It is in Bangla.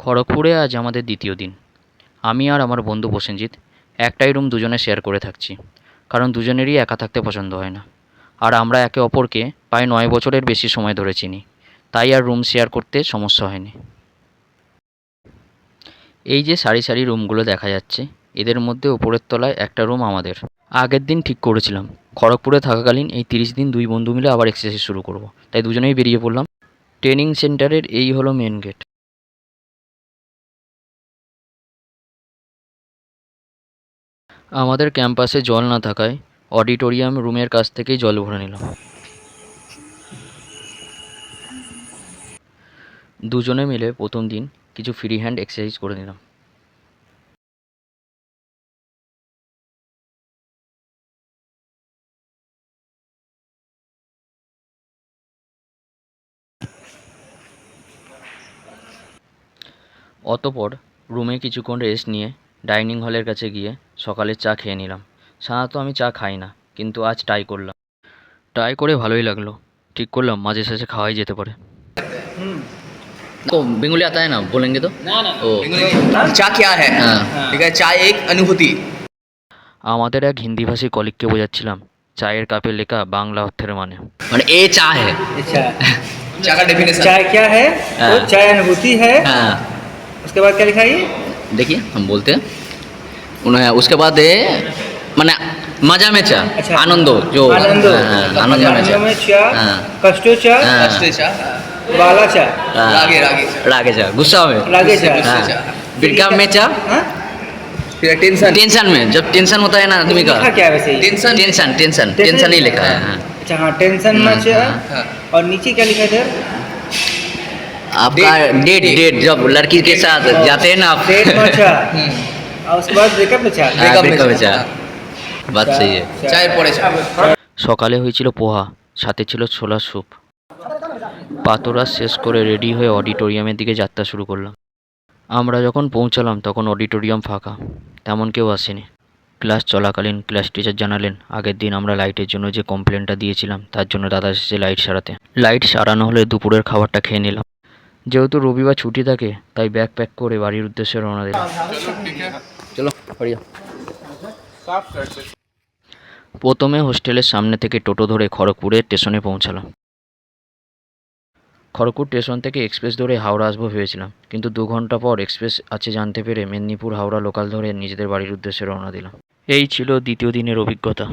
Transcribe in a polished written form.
খড়গপুরে আজ আমাদের দ্বিতীয় দিন। আমি আর আমার বন্ধু প্রসেনজিৎ একটাই রুম দুজনে শেয়ার করে থাকছি, কারণ দুজনেরই একা থাকতে পছন্দ হয় না। আর আমরা একে অপরকে প্রায় 9 বছরের বেশি সময় ধরে চিনি, তাই আর রুম শেয়ার করতে সমস্যা হয়নি। এই যে সারি সারি রুমগুলো দেখা যাচ্ছে, এদের মধ্যে ওপরের তলায় একটা রুম আমাদের। আগের দিন ঠিক করেছিলাম খড়গপুরে থাকাকালীন এই 30 দিন দুই বন্ধু মিলে আবার এক্সারসাইজ শুরু করব, তাই দুজনেই বেরিয়ে পড়লাম। ট্রেনিং সেন্টারের এই হলো মেন গেট। আমাদের ক্যাম্পাসে জল না থাকায় অডিটোরিয়াম রুমের কাছ থেকেই জল ভরে নিলাম। দুজনে মিলে প্রথম দিন কিছু ফ্রি হ্যান্ড এক্সারসাইজ করে নিলাম। অতপর রুমে কিছুক্ষণ রেস্ট নিয়ে ডাইনিং হলের কাছে গিয়ে সকালের চা খেয়ে নিলাম। সাধারণত আমি চা খাই না, কিন্তু আজ ট্রাই করলাম। ট্রাই করে ভালোই লাগলো। ঠিক করলাম মাঝে সাঝে খাওয়াই যেতে পারে। तो बेंगोली आता है ना, बोलेंगे तो ना ना ओ चा क्या है? हाँ। ठीक है, चाय एक अनुभूति। আমাদের এক হিন্দিভাষী কলিগকে বোঝাচ্ছিলাম চায়ের কাপে লেখা বাংলা অর্থের মানে। মানে ए चा है। अच्छा, चा का डेफिनेशन। चाय क्या है? हाँ। तो चाय अनुभूति है। हाँ, उसके बाद क्या लिखा है? देखिए हम बोलते हैं उन्हें, उसके बाद है माने मजा में चा, अच्छा। आनंद जो आनंद आनंद में चा, में चा, हाँ। कष्टो चा, हाँ। कष्टे चा, वाला चा, हाँ। रागे रागे चा, रागे चा, गुस्सा में, रागे चा, हाँ। चा। फिर काम में चा, हाँ? फिर टेंशन टेंशन में, जब टेंशन होता है ना आदमी का, लिखा क्या है वैसे ये? टेंशन टेंशन टेंशन टेंशन ही लिखा है। हाँ। अच्छा हाँ, टेंशन में चा। हाँ। और नीचे क्या लिखा है? आपका डेट डेट जब लड़की के साथ जाते हैं ना आप, डेट में चा, और उसके बाद ब्रेकअप में चा। ब्रेकअप में चा, बात सही है। चाय पड़े चा। সকালে হয়েছিল পোহা, সাথে ছিল ছোলার স্যুপ। পাতোরা শেষ করে রেডি হয়ে অডিটোরিয়ামের দিকে যাত্রা শুরু করলাম। আমরা যখন পৌঁছালাম তখন অডিটোরিয়াম ফাঁকা, তেমন কেউ আসেনি। ক্লাস চলাকালীন ক্লাস টিচার জানালেন আগের দিন আমরা লাইটের জন্য যে কমপ্লেনটা দিয়েছিলাম তার জন্য দাদা এসেছে লাইট সারাতে। লাইট সারানো হলে দুপুরের খাবারটা খেয়ে নিলাম। যেহেতু রবিবার ছুটি থাকে তাই ব্যাগ প্যাক করে বাড়ির উদ্দেশ্যে রওনা দিলাম। चलो बढ़िया। প্রথমে হোস্টেলের সামনে থেকে টোটো ধরে খড়গপুরের স্টেশনে পৌঁছালাম। খড়গপুর স্টেশন থেকে এক্সপ্রেস ধরে হাওড়া আসবো ভেবেছিলাম, কিন্তু 2 ঘন্টা পর এক্সপ্রেস আছে জানতে পেরে মেদিনীপুর হাওড়া লোকাল ধরে নিজেদের বাড়ির উদ্দেশ্যে রওনা দিলাম। এই ছিল দ্বিতীয় দিনের অভিজ্ঞতা।